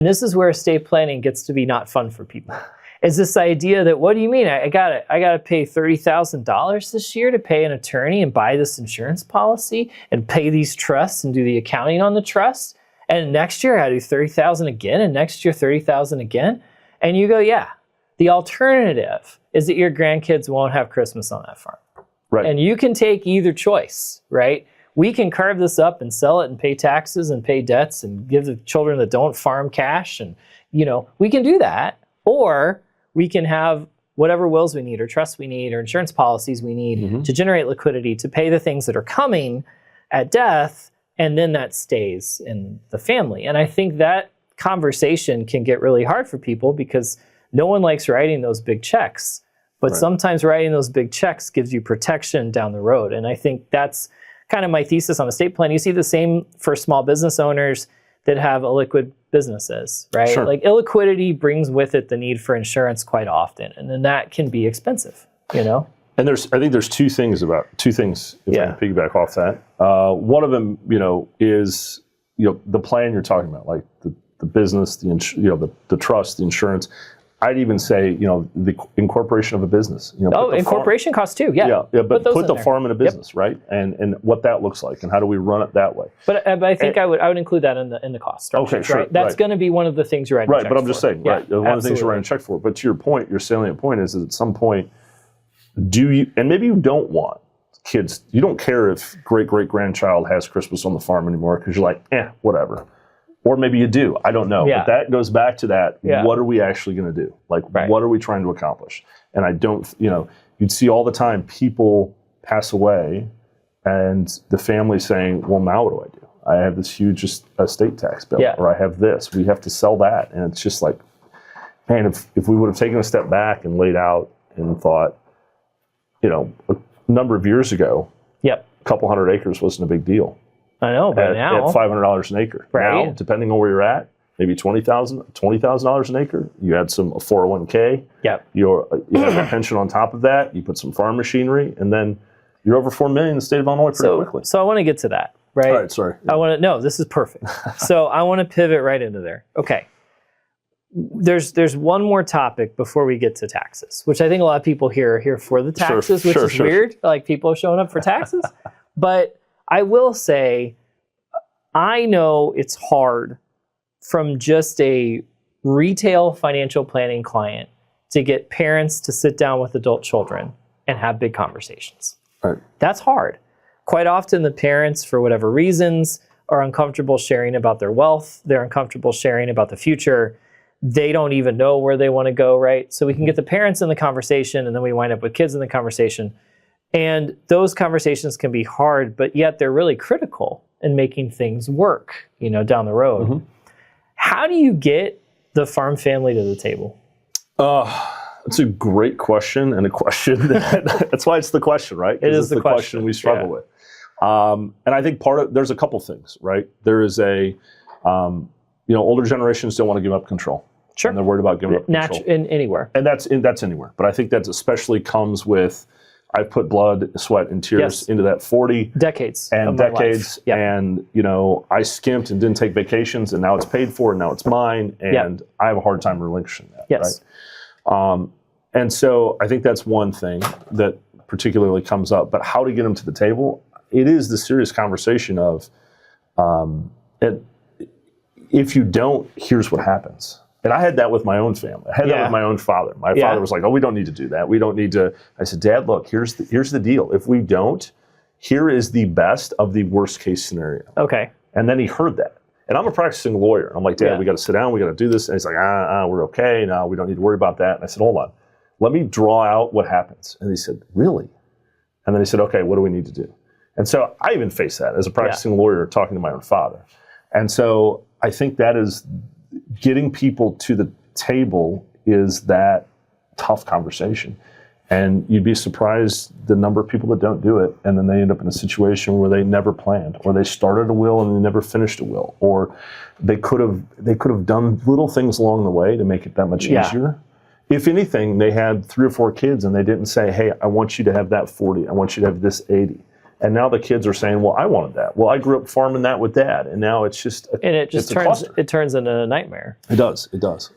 And this is where estate planning gets to be not fun for people. Is this idea that, what do you mean? I gotta pay $30,000 this year to pay an attorney and buy this insurance policy and pay these trusts and do the accounting on the trust. And next year I do $30,000 again, and next year $30,000 again. And you go, yeah. The alternative is that your grandkids won't have Christmas on that farm. Right. And you can take either choice, right? We can carve this up and sell it and pay taxes and pay debts and give the children that don't farm cash. And, we can do that. Or we can have whatever wills we need or trusts we need or insurance policies we need to generate liquidity to pay the things that are coming at death. And then that stays in the family. And I think that conversation can get really hard for people because no one likes writing those big checks. But sometimes writing those big checks gives you protection down the road. And I think that's kind of my thesis on estate plan. You see the same for small business owners that have illiquid businesses, right? Sure. Like illiquidity brings with it the need for insurance quite often. And then that can be expensive, And I think there's two things if I can piggyback off that. One of them, is, the plan you're talking about, like the business, the trust, the insurance. I'd even say, the incorporation of a business. Incorporation costs too, yeah. Yeah, but put the farm in a business, right? And what that looks like, and how do we run it that way? But I think I would include that in the cost structure. Okay, sure. Right? That's going to be one of the things you're writing. Right, but I'm just saying, right? One of the things you're writing a check for. But to your point, your salient point is that at some point, do you? And maybe you don't want kids. You don't care if great-great-grandchild has Christmas on the farm anymore because you're like, whatever. Or maybe you do. I don't know. Yeah. But that goes back to that. Yeah. What are we actually going to do? Like, what are we trying to accomplish? And I don't, you'd see all the time people pass away and the family saying, well, now what do I do? I have this huge estate tax bill, or I have this. We have to sell that. And it's just like, man, if we would have taken a step back and laid out and thought, a number of years ago, a couple hundred acres wasn't a big deal. I know, but now at $500 an acre. Right. Now, depending on where you're at, maybe $20,000 an acre. You add some 401k. Yep. You have a pension on top of that. You put some farm machinery, and then you're over $4 million in the state of Illinois pretty quickly. So I want to get to that, right? All right, sorry. This is perfect. So I want to pivot right into there. Okay. There's one more topic before we get to taxes, which I think a lot of people here are here for the taxes, which is weird. Like people showing up for taxes, but I will say, I know it's hard from just a retail financial planning client to get parents to sit down with adult children and have big conversations. Right. That's hard. Quite often the parents, for whatever reasons, are uncomfortable sharing about their wealth. They're uncomfortable sharing about the future. They don't even know where they want to go, right? So we can get the parents in the conversation, and then we wind up with kids in the conversation. And those conversations can be hard, but yet they're really critical in making things work, down the road. How do you get the farm family to the table? It's a great question, and a question that's why it's the question, right? It is the question we struggle with. And I think there's a couple things, right? There is older generations don't want to give up control. Sure. And they're worried about giving up control. Anywhere. And that's anywhere. But I think that especially comes with, I've put blood, sweat, and tears into that 40 decades, and I skimped and didn't take vacations, and now it's paid for, and now it's mine, and I have a hard time relinquishing that. Yes. Right? And so I think that's one thing that particularly comes up. But how to get them to the table? It is the serious conversation of, if you don't, here's what happens. And I had that with my own family. I had that with my own father. My father was like, we don't need to do that. We don't need to. I said, Dad, look, here's the deal. If we don't, here is the best of the worst case scenario. Okay. And then he heard that. And I'm a practicing lawyer. I'm like, Dad, we got to sit down. We got to do this. And he's like, we're okay. No, we don't need to worry about that. And I said, hold on. Let me draw out what happens. And he said, really? And then he said, okay, what do we need to do? And so I even face that as a practicing lawyer talking to my own father. And so I think that is getting people to the table is that tough conversation. And you'd be surprised the number of people that don't do it, and then they end up in a situation where they never planned, or they started a will and they never finished a will, or they could have done little things along the way to make it that much easier. If anything, they had 3 or 4 kids and they didn't say, hey, I want you to have that 40, I want you to have this 80. And now the kids are saying, well, I wanted that. Well, I grew up farming that with dad. And now it's just And it just it's a cluster. turns into a nightmare. It does.